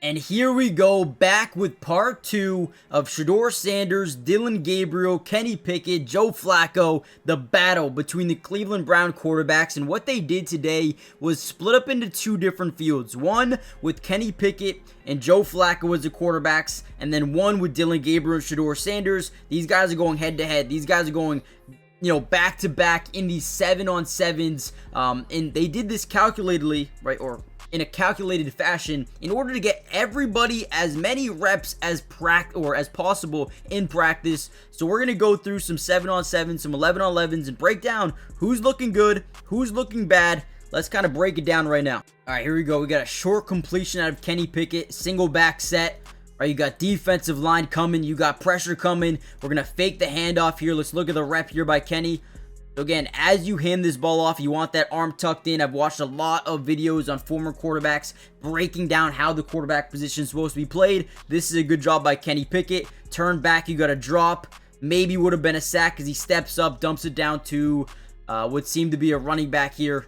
And here we go, back with part 2 of Shedeur Sanders, Dillon Gabriel, Kenny Pickett, Joe Flacco, the battle between the Cleveland Brown quarterbacks. And what they did today was split up into two different fields. One with Kenny Pickett and Joe Flacco as the quarterbacks, and then one with Dillon Gabriel and Shedeur Sanders. These guys are going head-to-head. These guys are going, back-to-back in these 7-on-7s. And they did this calculatedly, right, or in a calculated fashion in order to get everybody as many reps as possible in practice. So we're going to go through some 7-on-7s, some 11-on-11s, and break down who's looking good, who's looking bad. Let's kind of break it down right now. All right, here we go. We got a short completion out of Kenny Pickett, single back set. Right, you got defensive line coming, you got pressure coming. We're going to fake the handoff here. Let's look at the rep here by Kenny. So again, as you hand this ball off, you want that arm tucked in. I've watched a lot of videos on former quarterbacks breaking down how the quarterback position is supposed to be played. This is a good job by Kenny Pickett. Turn back, you got a drop. Maybe would have been a sack because he steps up, dumps it down to what seemed to be a running back here.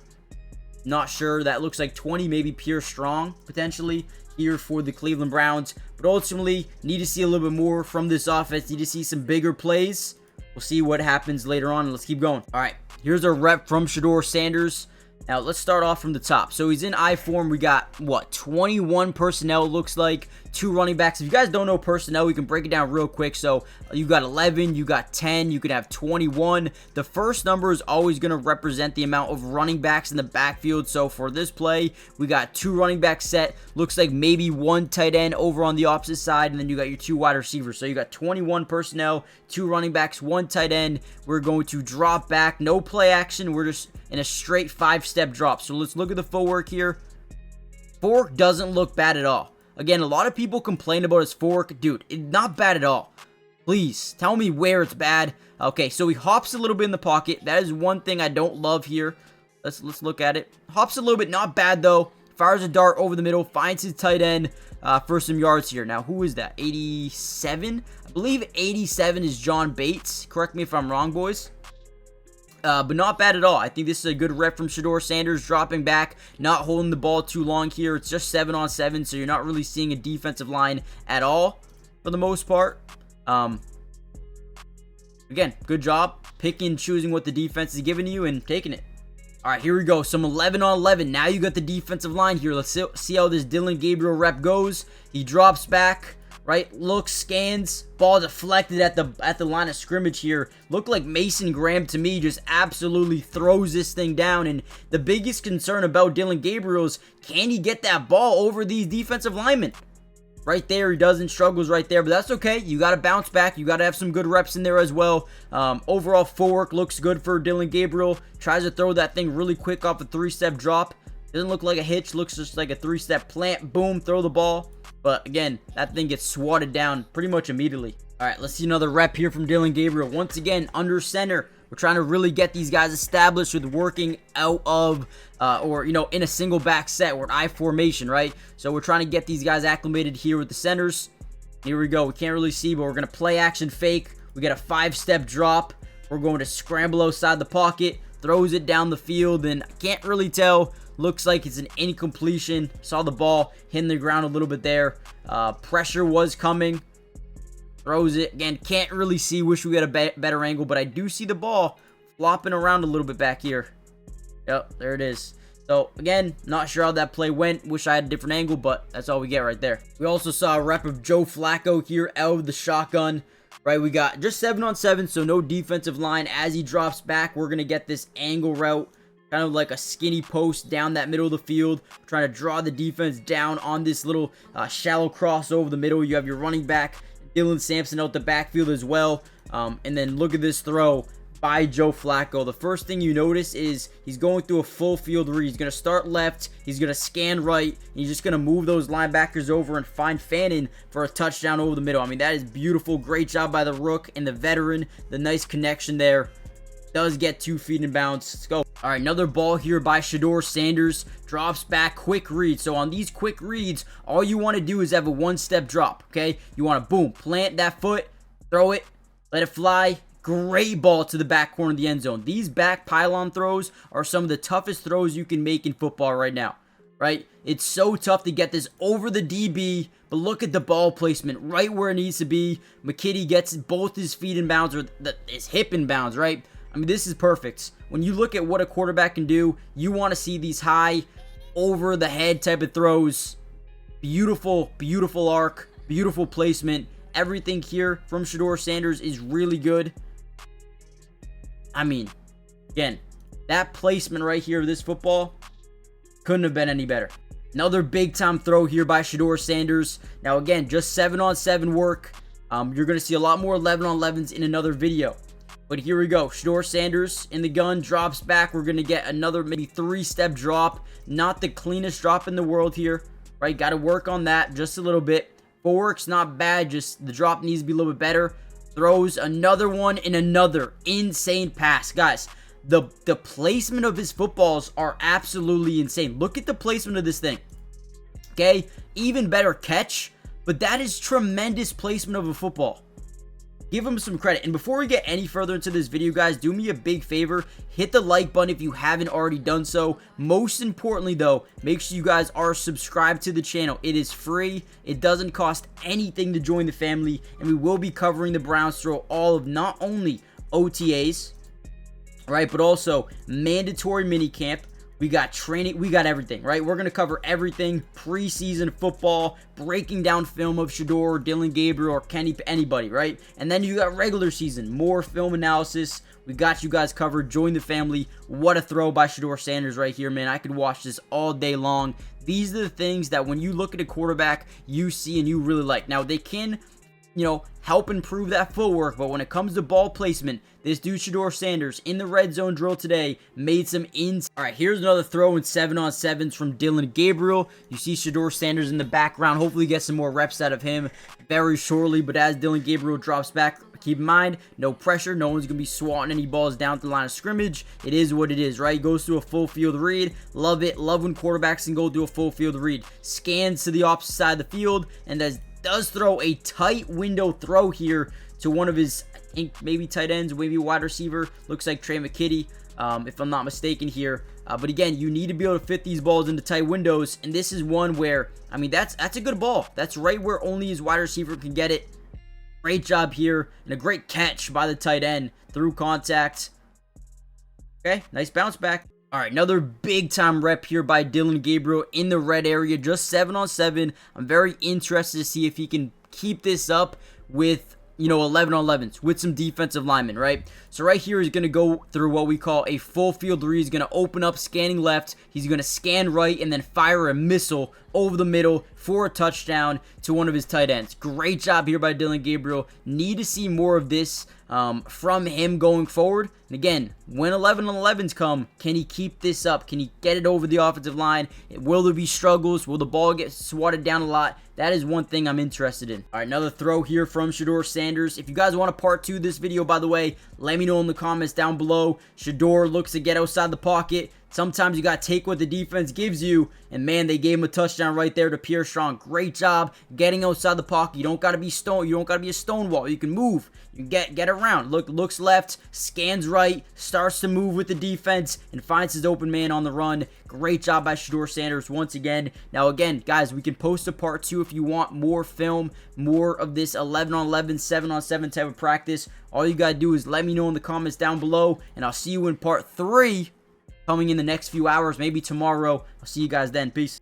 Not sure. That looks like 20, maybe Pierre Strong, potentially, here for the Cleveland Browns. But ultimately, need to see a little bit more from this offense. Need to see some bigger plays. We'll see what happens later on. Let's keep going. All right, here's our rep from Shedeur Sanders. Now, let's start off from the top. So he's in I form. We got, 21 personnel, it looks like. 2 running backs. If you guys don't know personnel, we can break it down real quick. So you got 11, you got 10, you could have 21. The first number is always going to represent the amount of running backs in the backfield. So for this play, we got 2 running backs set. Looks like maybe 1 tight end over on the opposite side, and then you got your 2 wide receivers. So you got 21 personnel, 2 running backs, 1 tight end. We're going to drop back. No play action. We're just in a straight 5-step drop. So let's look at the footwork here. Fork doesn't look bad at all. Again, a lot of people complain about his fork. Dude, it's not bad at all. Please, tell me where it's bad. Okay, so he hops a little bit in the pocket. That is one thing I don't love here. Let's look at it. Hops a little bit, not bad though. Fires a dart over the middle, finds his tight end for some yards here. Now, who is that? 87? I believe 87 is John Bates. Correct me if I'm wrong, boys. But not bad at all. I think this is a good rep from Shedeur Sanders, dropping back, not holding the ball too long here. It's just 7-on-7, so you're not really seeing a defensive line at all for the most part. Again, good job picking, choosing what the defense is giving you and taking it. All right, here we go. Some 11-on-11. Now you got the defensive line here. Let's see how this Dillon Gabriel rep goes. He drops back. Right, looks, scans, ball deflected at the line of scrimmage here. Looked like Mason Graham to me, just absolutely throws this thing down. And the biggest concern about Dillon Gabriel is, can he get that ball over these defensive linemen? Right there, he doesn't, struggles right there, but that's okay. You got to bounce back. You got to have some good reps in there as well. Overall footwork looks good for Dillon Gabriel. Tries to throw that thing really quick off a 3-step drop. Doesn't look like a hitch, looks just like a 3-step plant. Boom, throw the ball. But again, that thing gets swatted down pretty much immediately. All right, let's see another rep here from Dillon Gabriel. Once again, under center. We're trying to really get these guys established with working out of, in a single back set or an I formation, right? So we're trying to get these guys acclimated here with the centers. Here we go. We can't really see, but we're going to play action fake. We got a 5-step drop. We're going to scramble outside the pocket. Throws it down the field, and I can't really tell. Looks like it's an incompletion. Saw the ball hitting the ground a little bit there. Pressure was coming. Throws it. Again, can't really see. Wish we had a better angle, but I do see the ball flopping around a little bit back here. Yep, there it is. So, again, not sure how that play went. Wish I had a different angle, but that's all we get right there. We also saw a rep of Joe Flacco here out of the shotgun. Right, we got just 7-on-7, so no defensive line. As he drops back, we're going to get this angle route. Kind of like a skinny post down that middle of the field. Trying to draw the defense down on this little shallow cross over the middle. You have your running back, Dylan Sampson, out the backfield as well. And then look at this throw by Joe Flacco. The first thing you notice is he's going through a full field read. He's going to start left. He's going to scan right. And he's just going to move those linebackers over and find Fannin for a touchdown over the middle. I mean, that is beautiful. Great job by the rook and the veteran. The nice connection there. Does get 2 feet in bounds. Let's go. All right, another ball here by Shedeur Sanders. Drops back, quick read. So on these quick reads, all you want to do is have a 1-step drop, okay? You want to, boom, plant that foot, throw it, let it fly. Great ball to the back corner of the end zone. These back pylon throws are some of the toughest throws you can make in football right now. right? It's so tough to get this over the DB, but look at the ball placement right where it needs to be. McKitty gets both his feet in bounds, or his hip in bounds, right? I mean, this is perfect. When you look at what a quarterback can do, you want to see these high, over the head type of throws. Beautiful, beautiful arc, beautiful placement. Everything here from Shedeur Sanders is really good. I mean, again, that placement right here of this football couldn't have been any better. Another big time throw here by Shedeur Sanders. Now again, just 7-on-7 work. You're going to see a lot more 11-on-11s in another video. But here we go. Shedeur Sanders in the gun, drops back. We're going to get another maybe 3-step drop. Not the cleanest drop in the world here, right? Got to work on that just a little bit. Footwork's not bad, just the drop needs to be a little bit better. Throws another one in another insane pass. Guys, the placement of his footballs are absolutely insane. Look at the placement of this thing. Okay, even better catch, but that is tremendous placement of a football. Give him some credit. And before we get any further into this video, guys, do me a big favor. Hit the like button if you haven't already done so. Most importantly, though, make sure you guys are subscribed to the channel. It is free. It doesn't cost anything to join the family. And we will be covering the Browns through all of not only OTAs, right, but also mandatory minicamp. We got training, we got everything, right? We're going to cover everything, preseason football, breaking down film of Shedeur, Dillon Gabriel, or Kenny, anybody, right? And then you got regular season, more film analysis. We got you guys covered. Join the family. What a throw by Shedeur Sanders right here, man. I could watch this all day long. These are the things that when you look at a quarterback, you see and you really like. Now, they can, you know, help improve that footwork, but when it comes to ball placement, this dude Shedeur Sanders in the red zone drill today made some ins. All right, here's another throw in 7-on-7s from Dillon Gabriel. You see Shedeur Sanders in the background. Hopefully get some more reps out of him very shortly, but as Dillon Gabriel drops back, keep in mind, no pressure. No one's going to be swatting any balls down to the line of scrimmage. It is what it is, right? Goes through a full field read. Love it. Love when quarterbacks can go through a full field read. Scans to the opposite side of the field, and does throw a tight window throw here to one of his, I think, maybe tight ends, maybe wide receiver. Looks like Trey McKitty, if I'm not mistaken here. But again, you need to be able to fit these balls into tight windows, and this is one where, I mean, that's a good ball. That's right where only his wide receiver can get it. Great job here, and a great catch by the tight end through contact. Okay, nice bounce back. All right, another big-time rep here by Dillon Gabriel in the red area, just 7-on-7. I'm very interested to see if he can keep this up with, you know, 11-on-11s with some defensive linemen, right? So right here, he's going to go through what we call a full field read. He's going to open up, scanning left. He's going to scan right and then fire a missile over the middle for a touchdown to one of his tight ends. Great job here by Dillon Gabriel. Need to see more of this from him going forward. And again, when 11-on-11s come, can he keep this up? Can he get it over the offensive line? Will there be struggles? Will the ball get swatted down a lot? That is one thing I'm interested in. All right, another throw here from Shedeur Sanders. If you guys want a part 2 of this video, by the way, let me know in the comments down below. Shedeur looks to get outside the pocket. Sometimes you got to take what the defense gives you. And man, they gave him a touchdown right there to Pierre Strong. Great job getting outside the pocket. You don't got to be stone. You don't got to be a stonewall. You can move. You can get around. Looks left, scans right, starts to move with the defense, and finds his open man on the run. Great job by Shedeur Sanders once again. Now again, guys, we can post a part 2 if you want more film, more of this 11-on-11, 7-on-7 type of practice. All you got to do is let me know in the comments down below, and I'll see you in part 3 coming in the next few hours, maybe tomorrow. I'll see you guys then. Peace.